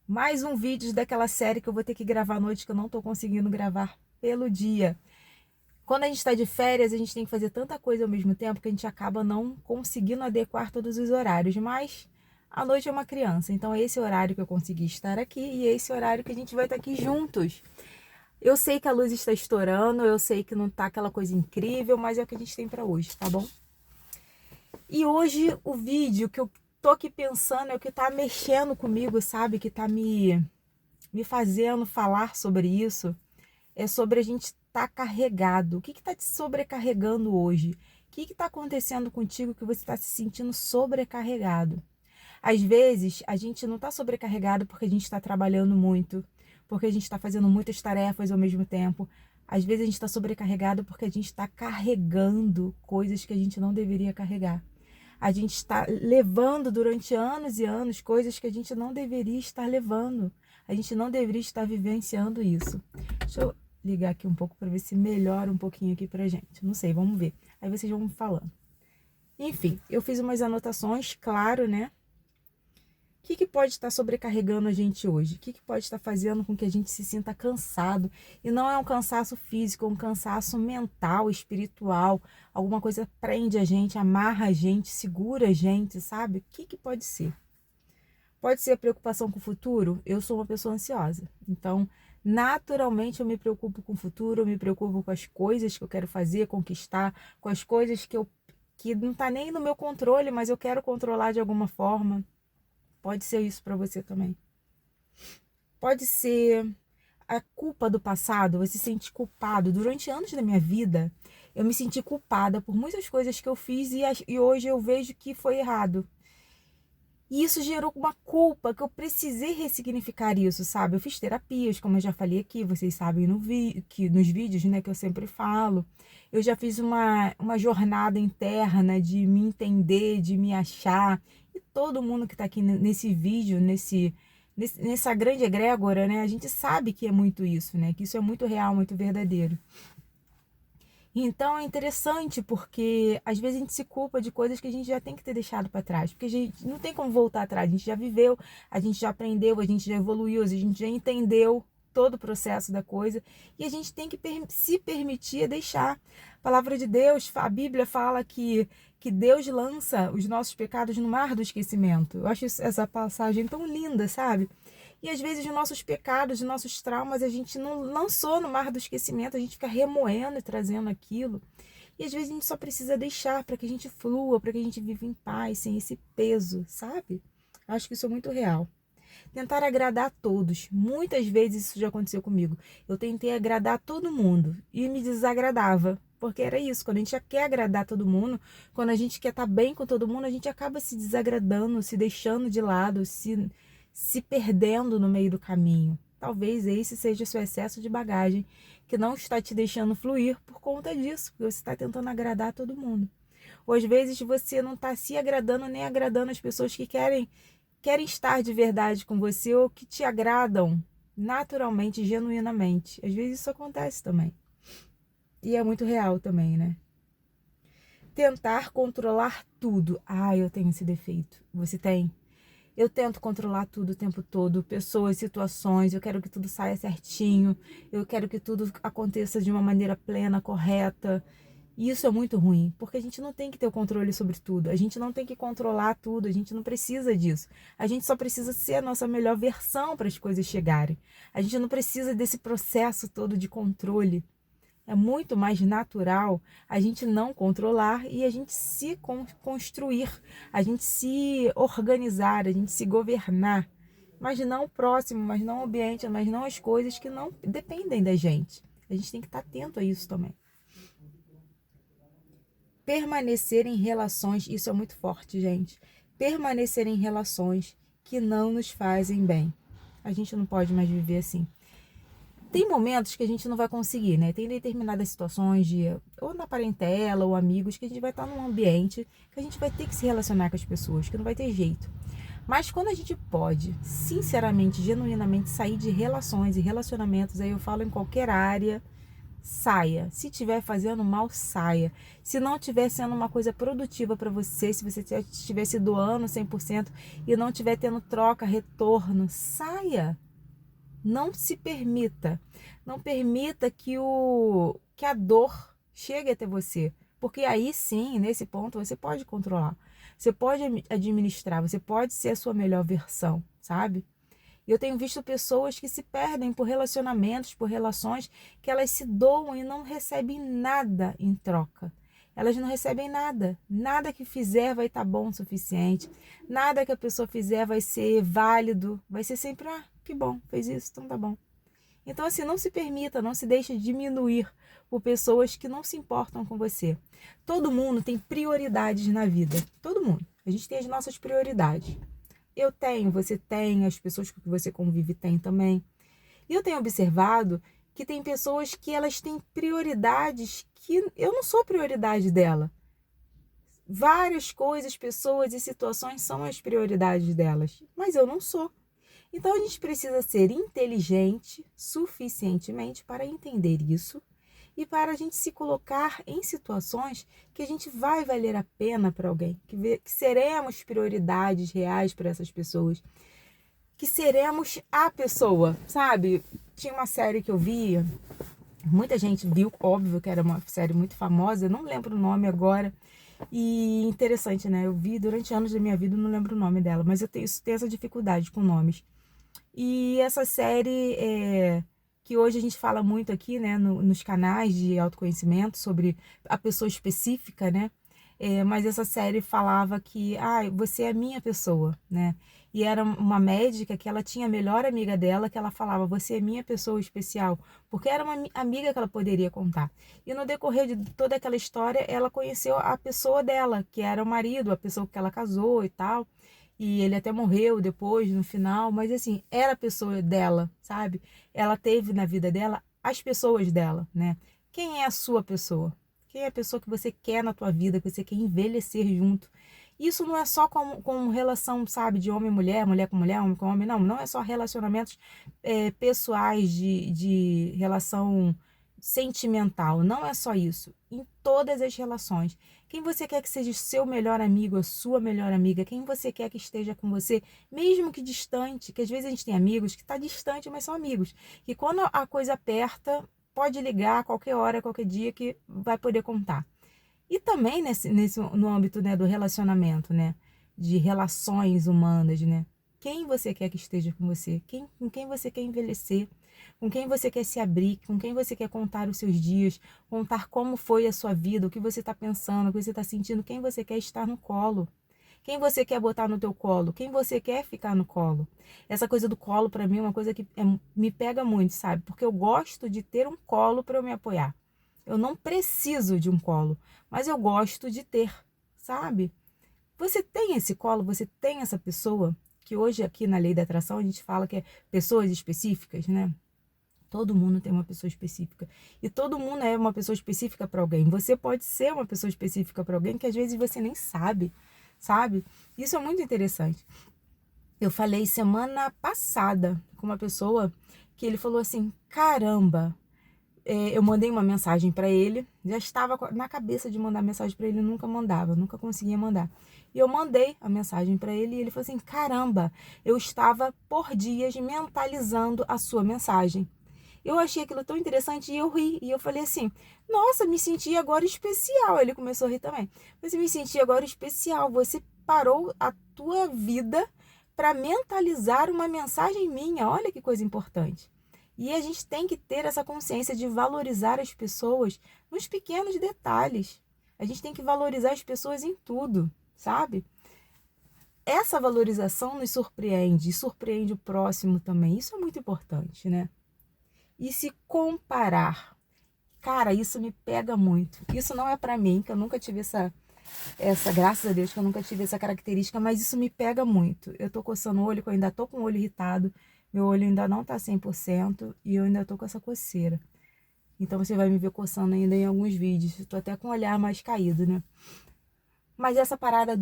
Mais um vídeo daquela série que eu vou ter que gravar à noite, que eu não tô conseguindo gravar pelo dia. Quando a gente está de férias, a gente tem que fazer tanta coisa ao mesmo tempo que a gente acaba não conseguindo adequar todos os horários. Mas a noite é uma criança, então é esse horário que eu consegui estar aqui e é esse horário que a gente vai estar aqui juntos. Eu sei que a luz está estourando, eu sei que não tá aquela coisa incrível, mas é o que a gente tem para hoje, tá bom? E hoje o vídeo que eu tô aqui pensando é o que tá mexendo comigo, sabe? Que tá me fazendo falar sobre isso. É sobre a gente estar carregado. O que está te sobrecarregando hoje? O que está acontecendo contigo que você está se sentindo sobrecarregado? Às vezes, a gente não está sobrecarregado porque a gente está trabalhando muito, porque a gente está fazendo muitas tarefas ao mesmo tempo. Às vezes, a gente está sobrecarregado porque a gente está carregando coisas que a gente não deveria carregar. A gente está levando durante anos e anos coisas que a gente não deveria estar levando. A gente não deveria estar vivenciando isso. Deixa eu ligar aqui um pouco para ver se melhora um pouquinho aqui pra gente. Não sei, vamos ver. Aí vocês vão me falando. Enfim, eu fiz umas anotações, claro, né? O que pode estar sobrecarregando a gente hoje? O que pode estar fazendo com que a gente se sinta cansado? E não é um cansaço físico, é um cansaço mental, espiritual. Alguma coisa prende a gente, amarra a gente, segura a gente, sabe? O que pode ser? Pode ser a preocupação com o futuro? Eu sou uma pessoa ansiosa. Então, naturalmente, eu me preocupo com o futuro, eu me preocupo com as coisas que eu quero fazer, conquistar, com as coisas que não está nem no meu controle, mas eu quero controlar de alguma forma. Pode ser isso para você também. Pode ser a culpa do passado, você se sente culpado. Durante anos da minha vida, eu me senti culpada por muitas coisas que eu fiz e hoje eu vejo que foi errado. E isso gerou uma culpa que eu precisei ressignificar isso, sabe? Eu fiz terapias, como eu já falei aqui, vocês sabem que nos vídeos, né, que eu sempre falo. Eu já fiz uma jornada interna de me entender, de me achar. E todo mundo que está aqui nesse vídeo, nessa grande egrégora, né, a gente sabe que é muito isso, né? Que isso é muito real, muito verdadeiro. Então é interessante porque às vezes a gente se culpa de coisas que a gente já tem que ter deixado para trás, porque a gente não tem como voltar atrás, a gente já viveu, a gente já aprendeu, a gente já evoluiu, a gente já entendeu todo o processo da coisa e a gente tem que se permitir deixar. A palavra de Deus, a Bíblia fala que Deus lança os nossos pecados no mar do esquecimento. Eu acho essa passagem tão linda, sabe? E às vezes os nossos pecados, os nossos traumas, a gente não lançou no mar do esquecimento, a gente fica remoendo e trazendo aquilo. E às vezes a gente só precisa deixar para que a gente flua, para que a gente viva em paz, sem esse peso, sabe? Acho que isso é muito real. Tentar agradar a todos. Muitas vezes isso já aconteceu comigo. Eu tentei agradar todo mundo e me desagradava. Porque era isso, quando a gente já quer agradar todo mundo, quando a gente quer estar bem com todo mundo, a gente acaba se desagradando, se deixando de lado, se perdendo no meio do caminho. Talvez esse seja o seu excesso de bagagem que não está te deixando fluir por conta disso, porque você está tentando agradar todo mundo. Ou às vezes você não está se agradando nem agradando as pessoas que querem estar de verdade com você ou que te agradam naturalmente, genuinamente. Às vezes isso acontece também. E é muito real também, né? Tentar controlar tudo. Ah, eu tenho esse defeito. Você tem? Eu tento controlar tudo o tempo todo, pessoas, situações, eu quero que tudo saia certinho, eu quero que tudo aconteça de uma maneira plena, correta. E isso é muito ruim, porque a gente não tem que ter o controle sobre tudo, a gente não tem que controlar tudo, a gente não precisa disso. A gente só precisa ser a nossa melhor versão para as coisas chegarem. A gente não precisa desse processo todo de controle. É muito mais natural a gente não controlar e a gente se construir, a gente se organizar, a gente se governar. Mas não o próximo, mas não o ambiente, mas não as coisas que não dependem da gente. A gente tem que estar atento a isso também. Permanecer em relações, isso é muito forte, gente. Permanecer em relações que não nos fazem bem. A gente não pode mais viver assim. Tem momentos que a gente não vai conseguir, né? Tem determinadas situações ou na parentela ou amigos que a gente vai estar num ambiente que a gente vai ter que se relacionar com as pessoas, que não vai ter jeito. Mas quando a gente pode, sinceramente, genuinamente sair de relações e relacionamentos, aí eu falo em qualquer área, saia. Se estiver fazendo mal, saia. Se não estiver sendo uma coisa produtiva para você, se você estiver se doando 100% e não estiver tendo troca, retorno, saia. Não se permita. Não permita que a dor chegue até você. Porque aí sim, nesse ponto, você pode controlar. Você pode administrar, você pode ser a sua melhor versão, sabe? E eu tenho visto pessoas que se perdem por relacionamentos, por relações, que elas se doam e não recebem nada em troca. Elas não recebem nada. Nada que fizer vai estar bom o suficiente. Nada que a pessoa fizer vai ser válido. Vai ser sempre, que bom, fez isso, então tá bom. Então, assim, não se permita, não se deixe diminuir por pessoas que não se importam com você. Todo mundo tem prioridades na vida. Todo mundo. A gente tem as nossas prioridades. Eu tenho, você tem, as pessoas com que você convive têm também. E eu tenho observado que tem pessoas que elas têm prioridades que eu não sou prioridade dela. Várias coisas, pessoas e situações são as prioridades delas, mas eu não sou. Então a gente precisa ser inteligente suficientemente para entender isso e para a gente se colocar em situações que a gente vai valer a pena para alguém, que seremos prioridades reais para essas pessoas, que seremos a pessoa, sabe? Tinha uma série que eu via, muita gente viu, óbvio que era uma série muito famosa, eu não lembro o nome agora, e interessante, né? Eu vi durante anos da minha vida, eu não lembro o nome dela, mas eu tenho essa dificuldade com nomes. E essa série, que hoje a gente fala muito aqui, né, nos canais de autoconhecimento sobre a pessoa específica, né? Mas essa série falava que, você é a minha pessoa, né? E era uma médica que ela tinha a melhor amiga dela, que ela falava, você é minha pessoa especial, porque era uma amiga que ela poderia contar. E no decorrer de toda aquela história, ela conheceu a pessoa dela, que era o marido, a pessoa que ela casou e tal. E ele até morreu depois, no final, mas assim, era a pessoa dela, sabe? Ela teve na vida dela as pessoas dela, né? Quem é a sua pessoa? Quem é a pessoa que você quer na tua vida, que você quer envelhecer junto? Isso não é só com relação, sabe, de homem e mulher, mulher com mulher, homem com homem, não. Não é só relacionamentos pessoais, de relação sentimental. Não é só isso. Em todas as relações. Quem você quer que seja seu melhor amigo, a sua melhor amiga, quem você quer que esteja com você, mesmo que distante, que às vezes a gente tem amigos que está distante, mas são amigos. Que quando a coisa aperta, pode ligar a qualquer hora, qualquer dia que vai poder contar. E também no âmbito, né, do relacionamento, né? De relações humanas, né? Quem você quer que esteja com você? Com quem você quer envelhecer? Com quem você quer se abrir? Com quem você quer contar os seus dias? Contar como foi a sua vida? O que você está pensando? O que você está sentindo? Quem você quer estar no colo? Quem você quer botar no teu colo? Quem você quer ficar no colo? Essa coisa do colo, para mim, é uma coisa que me pega muito, sabe? Porque eu gosto de ter um colo para eu me apoiar. Eu não preciso de um colo, mas eu gosto de ter, sabe? Você tem esse colo, você tem essa pessoa, que hoje aqui na Lei da Atração a gente fala que é pessoas específicas, né? Todo mundo tem uma pessoa específica. E todo mundo é uma pessoa específica para alguém. Você pode ser uma pessoa específica para alguém que às vezes você nem sabe, sabe? Isso é muito interessante. Eu falei semana passada com uma pessoa que ele falou assim: caramba, eu mandei uma mensagem para ele, já estava na cabeça de mandar mensagem para ele, nunca mandava, nunca conseguia mandar. E eu mandei a mensagem para ele e ele falou assim: caramba, eu estava por dias mentalizando a sua mensagem. Eu achei aquilo tão interessante e eu ri. E eu falei assim: nossa, me senti agora especial. Ele começou a rir também. Mas eu me senti agora especial. Você parou a tua vida para mentalizar uma mensagem minha. Olha que coisa importante. E a gente tem que ter essa consciência de valorizar as pessoas nos pequenos detalhes. A gente tem que valorizar as pessoas em tudo, sabe? Essa valorização nos surpreende e surpreende o próximo também. Isso é muito importante, né? E se comparar, cara, isso me pega muito. Isso não é pra mim, que eu nunca tive graças a Deus que eu nunca tive essa característica, mas isso me pega muito. Eu tô coçando o olho, que eu ainda tô com o olho irritado, meu olho ainda não tá 100% e eu ainda tô com essa coceira. Então você vai me ver coçando ainda em alguns vídeos. Eu tô até com o olhar mais caído, né? Mas essa parada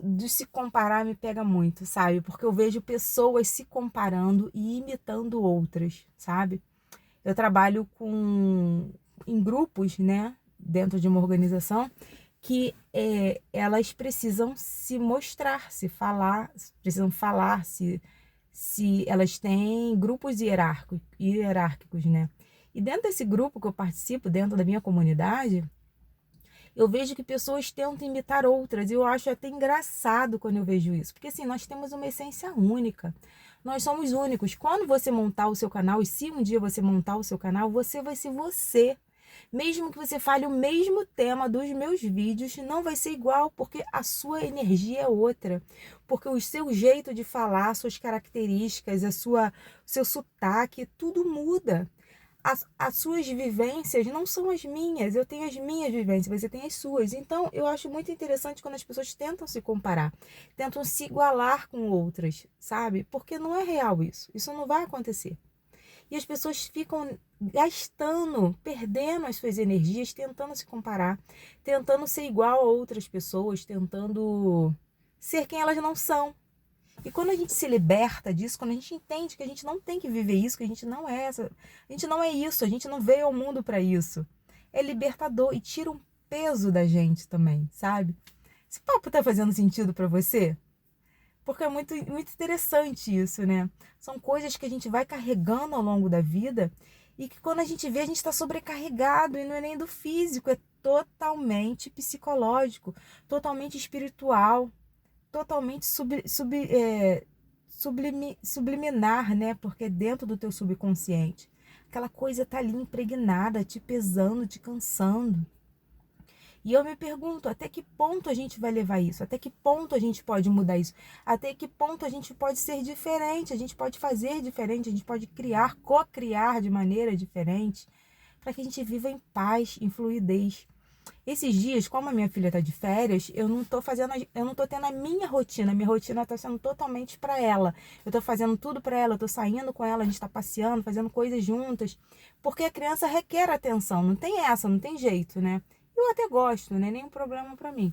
de se comparar me pega muito, sabe? Porque eu vejo pessoas se comparando e imitando outras, sabe? Eu trabalho em grupos, né, dentro de uma organização, que elas precisam se mostrar, se falar, precisam falar, se elas têm grupos hierárquicos, né? E dentro desse grupo que eu participo, dentro da minha comunidade, eu vejo que pessoas tentam imitar outras, e eu acho até engraçado quando eu vejo isso, porque assim, nós temos uma essência única, nós somos únicos. Quando você montar o seu canal, e se um dia você montar o seu canal, você vai ser você. Mesmo que você fale o mesmo tema dos meus vídeos, não vai ser igual, porque a sua energia é outra. Porque o seu jeito de falar, suas características, seu sotaque, tudo muda. As suas vivências não são as minhas, eu tenho as minhas vivências, você tem as suas. Então, eu acho muito interessante quando as pessoas tentam se comparar, tentam se igualar com outras, sabe? Porque não é real isso não vai acontecer. E as pessoas ficam gastando, perdendo as suas energias, tentando se comparar, tentando ser igual a outras pessoas, tentando ser quem elas não são. E quando a gente se liberta disso, quando a gente entende que a gente não tem que viver isso, que a gente não é a gente não é isso, a gente não veio ao mundo para isso. É libertador e tira um peso da gente também, sabe? Esse papo tá fazendo sentido para você? Porque é muito, muito interessante isso, né? São coisas que a gente vai carregando ao longo da vida e que quando a gente vê, a gente está sobrecarregado, e não é nem do físico, é totalmente psicológico, totalmente espiritual, totalmente subliminar, né? Porque é dentro do teu subconsciente. Aquela coisa tá ali impregnada, te pesando, te cansando. E eu me pergunto, até que ponto a gente vai levar isso? Até que ponto a gente pode mudar isso? Até que ponto a gente pode ser diferente? A gente pode fazer diferente? A gente pode criar, co-criar de maneira diferente? Para que a gente viva em paz, em fluidez. Esses dias, como a minha filha está de férias, eu não tô tendo a minha rotina está sendo totalmente para ela. Eu estou fazendo tudo para ela, eu estou saindo com ela, a gente está passeando, fazendo coisas juntas, porque a criança requer atenção, não tem essa, não tem jeito, né? Eu até gosto, não é nenhum problema para mim.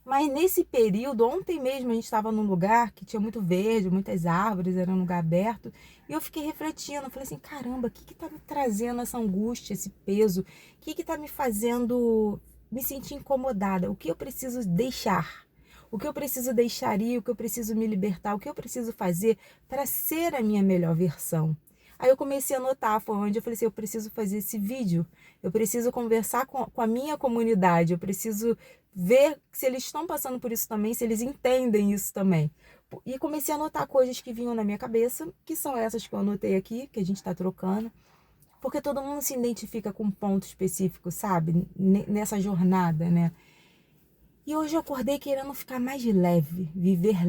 Mas nesse período, ontem mesmo a gente estava num lugar que tinha muito verde, muitas árvores, era um lugar aberto. E eu fiquei refletindo, falei assim, caramba, o que tá me trazendo essa angústia, esse peso? O que tá me fazendo me sentir incomodada? O que eu preciso deixar? O que eu preciso deixar ir? O que eu preciso me libertar? O que eu preciso fazer para ser a minha melhor versão? Aí eu comecei a notar, foi onde eu falei assim, eu preciso fazer esse vídeo, eu preciso conversar com a minha comunidade, eu preciso ver se eles estão passando por isso também, se eles entendem isso também. E comecei a anotar coisas que vinham na minha cabeça, que são essas que eu anotei aqui, que a gente está trocando, porque todo mundo se identifica com um ponto específico, sabe? Nessa jornada, né? E hoje eu acordei querendo ficar mais leve, viver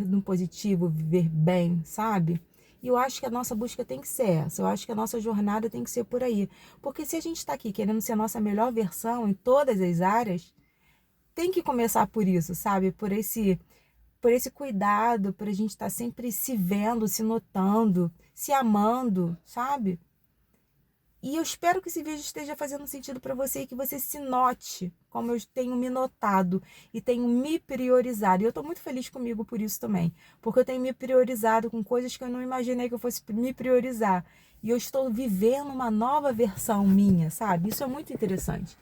no positivo, viver bem, sabe? E eu acho que a nossa busca tem que ser essa, eu acho que a nossa jornada tem que ser por aí. Porque se a gente está aqui querendo ser a nossa melhor versão em todas as áreas, tem que começar por isso, sabe? Por esse cuidado, por a gente estar sempre se vendo, se notando, se amando, sabe? E eu espero que esse vídeo esteja fazendo sentido para você e que você se note, como eu tenho me notado e tenho me priorizado. E eu estou muito feliz comigo por isso também, porque eu tenho me priorizado com coisas que eu não imaginei que eu fosse me priorizar. E eu estou vivendo uma nova versão minha, sabe? Isso é muito interessante.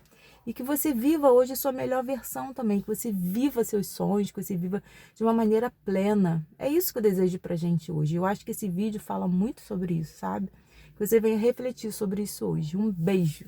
E que você viva hoje a sua melhor versão também, que você viva seus sonhos, que você viva de uma maneira plena. É isso que eu desejo pra gente hoje. Eu acho que esse vídeo fala muito sobre isso, sabe? Que você venha refletir sobre isso hoje. Um beijo!